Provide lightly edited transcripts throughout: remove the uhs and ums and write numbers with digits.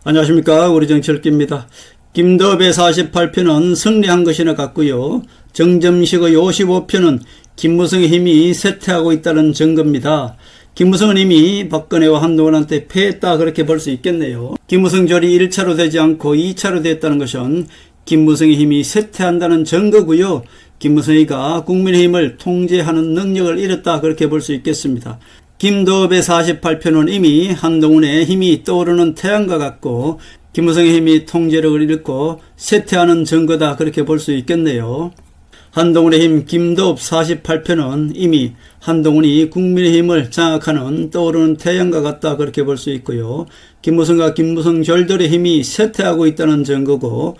안녕하십니까. 우리 정철기입니다. 김도읍의 48표는 승리한 것이나 같고요. 정점식의 55표는 김무성의 힘이 쇠퇴하고 있다는 증거입니다. 김무성은 이미 박근혜와 한동훈한테 패했다 그렇게 볼 수 있겠네요. 김무성 절이 1차로 되지 않고 2차로 됐다는 것은 김무성의 힘이 쇠퇴한다는 증거고요. 김무성이가 국민의힘을 통제하는 능력을 잃었다 그렇게 볼 수 있겠습니다. 김도읍의 48표는 이미 한동훈의 힘이 떠오르는 태양과 같고 김무성의 힘이 통제력을 잃고 쇠퇴하는 증거다 그렇게 볼 수 있겠네요. 한동훈의 힘 김도읍 48표는 이미 한동훈이 국민의힘을 장악하는 떠오르는 태양과 같다 그렇게 볼 수 있고요. 김무성과 김무성 절들의 힘이 쇠퇴하고 있다는 증거고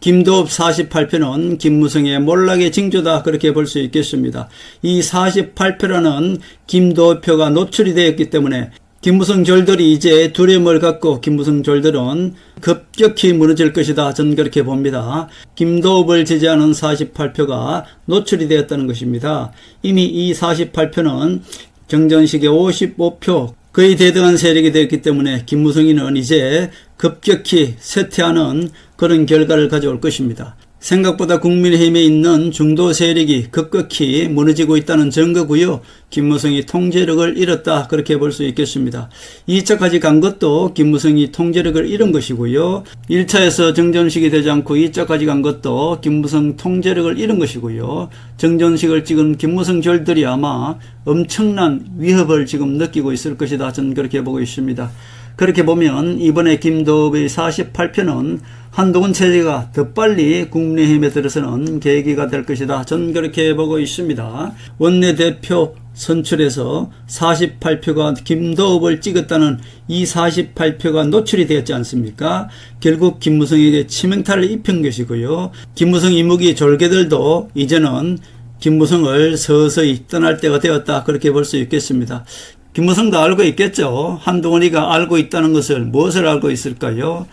김도읍 48표는 김무성의 몰락의 징조다 그렇게 볼 수 있겠습니다. 이 48표라는 김도읍표가 노출이 되었기 때문에 김무성 절들이 이제 두려움을 갖고 김무성 절들은 급격히 무너질 것이다 저는 그렇게 봅니다. 김도읍을 지지하는 48표가 노출이 되었다는 것입니다. 이미 이 48표는 정전식의 55표 거의 대등한 세력이 되었기 때문에 김무성이는 이제 급격히 쇠퇴하는 그런 결과를 가져올 것입니다. 생각보다 국민의힘에 있는 중도 세력이 급격히 무너지고 있다는 증거고요. 김무성이 통제력을 잃었다 그렇게 볼 수 있겠습니다. 2차까지 간 것도 김무성이 통제력을 잃은 것이고요. 1차에서 정전식이 되지 않고 2차까지 간 것도 김무성 통제력을 잃은 것이고요. 정전식을 찍은 김무성 절들이 아마 엄청난 위협을 지금 느끼고 있을 것이다 저는 그렇게 보고 있습니다. 그렇게 보면 이번에 김도읍의 48표는 한동훈 체제가 더 빨리 국민의힘에 들어서는 계기가 될 것이다. 저는 그렇게 보고 있습니다. 원내대표 선출에서 48표가 김도읍을 찍었다는 이 48표가 노출이 되었지 않습니까? 결국 김무성에게 치명타를 입힌 것이고요. 김무성 이무기 졸개들도 이제는 김무성을 서서히 떠날 때가 되었다 그렇게 볼 수 있겠습니다. 김무성도 알고 있겠죠. 한동훈이가 알고 있다는 것을 무엇을 알고 있을까요?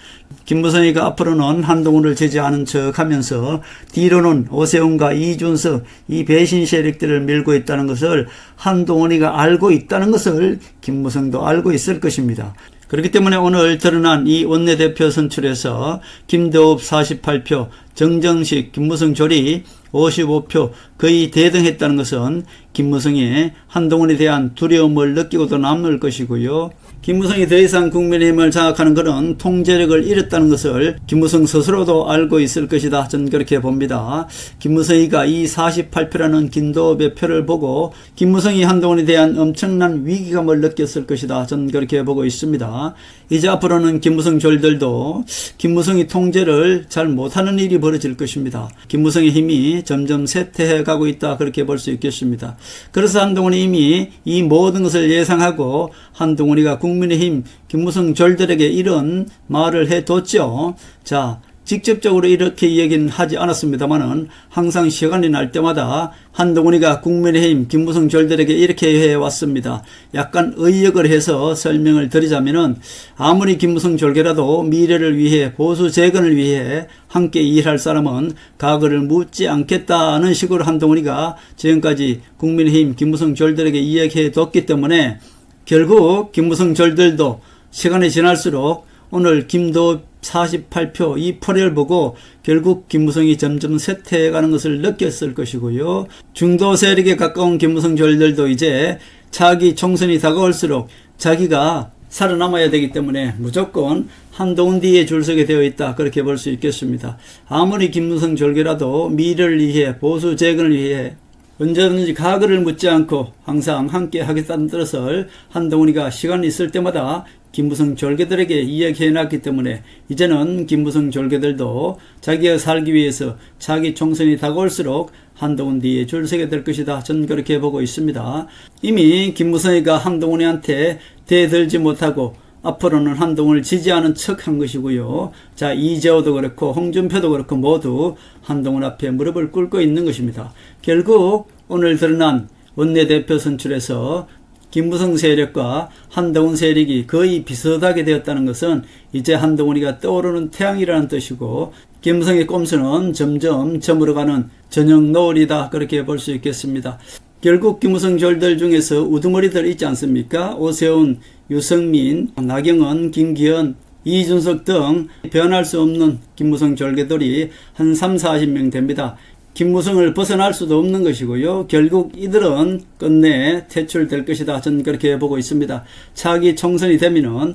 김무성이가 앞으로는 한동훈을 지지하는 척 하면서 뒤로는 오세훈과 이준석 이 배신 세력들을 밀고 있다는 것을 한동훈이가 알고 있다는 것을 김무성도 알고 있을 것입니다. 그렇기 때문에 오늘 드러난 이 원내대표 선출에서 김도읍 48표, 정정식, 김무성 조리 55표 거의 대등했다는 것은 김무성이 한동훈에 대한 두려움을 느끼고도 남을 것이고요. 김무성이 더 이상 국민의힘을 장악하는 그런 통제력을 잃었다는 것을 김무성 스스로도 알고 있을 것이다. 저는 그렇게 봅니다. 김무성이가 이 48표라는 김도읍의 표를 보고 김무성이 한동훈에 대한 엄청난 위기감을 느꼈을 것이다. 저는 그렇게 보고 있습니다. 이제 앞으로는 김무성 졸들도 김무성이 통제를 잘 못하는 일이 벌어질 것입니다. 김무성의 힘이 점점 쇠퇴해 가고 있다 그렇게 볼 수 있겠습니다. 그래서 한동훈이 이미 이 모든 것을 예상하고 한동훈이가 국민의힘 김무성 졸들에게 이런 말을 해뒀죠. 자, 직접적으로 이렇게 이야기는 하지 않았습니다만은 항상 시간이 날 때마다 한동훈이가 국민의힘 김무성 졸들에게 이렇게 해왔습니다. 약간 의역을 해서 설명을 드리자면은 아무리 김무성 졸개라도 미래를 위해 보수 재건을 위해 함께 일할 사람은 과거를 묻지 않겠다는 식으로 한동훈이가 지금까지 국민의힘 김무성 졸들에게 이야기해뒀기 때문에 결국 김무성 절들도 시간이 지날수록 오늘 김도읍 48표 이 표를 보고 결국 김무성이 점점 쇠퇴해가는 것을 느꼈을 것이고요. 중도 세력에 가까운 김무성 절들도 이제 차기 총선이 다가올수록 자기가 살아남아야 되기 때문에 무조건 한동훈 뒤에 줄 서게 되어 있다 그렇게 볼 수 있겠습니다. 아무리 김무성 졸개라도 미래를 위해 보수 재건을 위해 언제든지 과거를 묻지 않고 항상 함께 하겠다는 뜻을 한동훈이가 시간이 있을 때마다 김무성 졸개들에게 이야기해놨기 때문에 이제는 김무성 졸개들도 자기가 살기 위해서 차기 총선이 다가올수록 한동훈 뒤에 줄 서게 될 것이다. 저는 그렇게 보고 있습니다. 이미 김무성이가 한동훈이한테 대들지 못하고 앞으로는 한동훈을 지지하는 척 한 것이고요. 자, 이재호도 그렇고 홍준표도 그렇고 모두 한동훈 앞에 무릎을 꿇고 있는 것입니다. 결국 오늘 드러난 원내대표 선출에서 김무성 세력과 한동훈 세력이 거의 비슷하게 되었다는 것은 이제 한동훈이가 떠오르는 태양이라는 뜻이고 김무성의 꼼수는 점점 저물어가는 저녁 노을이다 그렇게 볼 수 있겠습니다. 결국 김무성 졸들 중에서 우두머리들 있지 않습니까? 오세훈, 유승민, 나경원, 김기현, 이준석 등 변할 수 없는 김무성 졸개들이 한 3, 40명 됩니다. 김무성을 벗어날 수도 없는 것이고요. 결국 이들은 끝내 퇴출될 것이다. 저는 그렇게 보고 있습니다. 차기 총선이 되면은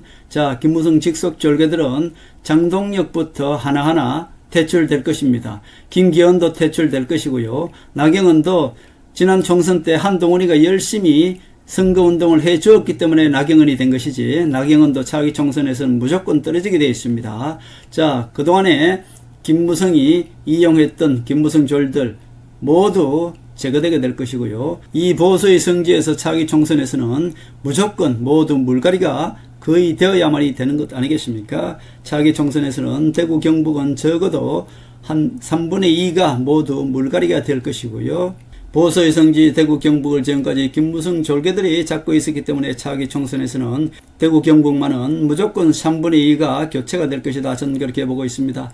김무성 직속 졸개들은 장동혁부터 하나하나 퇴출될 것입니다. 김기현도 퇴출될 것이고요. 나경원도 지난 총선 때 한동훈이가 열심히 선거운동을 해 주었기 때문에 나경원이 된 것이지, 나경원도 차기 총선에서는 무조건 떨어지게 되어 있습니다. 그동안에 김무성이 이용했던 김무성 졸들 모두 제거되게 될 것이고요. 이 보수의 성지에서 차기 총선에서는 무조건 모두 물갈이가 거의 되어야만이 되는 것 아니겠습니까? 차기 총선에서는 대구 경북은 적어도 한 3분의 2가 모두 물갈이가 될 것이고요. 보수의 성지 대구 경북을 지금까지 김무성 졸개들이 잡고 있었기 때문에 차기 총선에서는 대구 경북만은 무조건 3분의 2가 교체가 될 것이다. 저는 그렇게 보고 있습니다.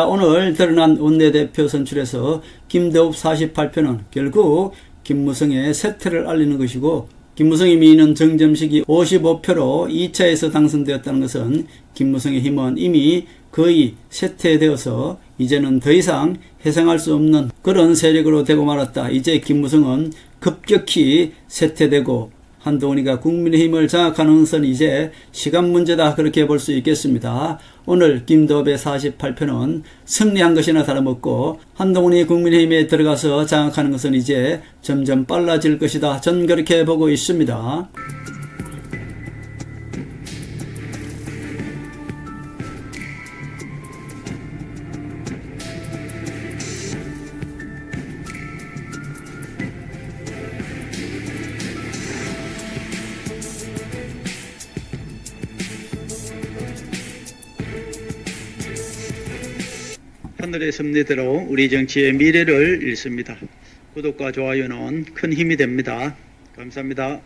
오늘 드러난 원내대표 선출에서 김대엽 48표는 결국 김무성의 쇠퇴를 알리는 것이고, 김무성이 미는 정점식이 55표로 2차에서 당선되었다는 것은 김무성의 힘은 이미 거의 쇠퇴되어서 이제는 더 이상 해상할 수 없는 그런 세력으로 되고 말았다. 이제 김무성은 급격히 쇠퇴되고 한동훈이가 국민의힘을 장악하는 것은 이제 시간 문제다. 그렇게 볼 수 있겠습니다. 오늘 김도읍의 48표는 승리한 것이나 다름없고 한동훈이 국민의힘에 들어가서 장악하는 것은 이제 점점 빨라질 것이다. 전 그렇게 보고 있습니다. 하늘의 섭리대로 우리 정치의 미래를 읽습니다. 구독과 좋아요는 큰 힘이 됩니다. 감사합니다.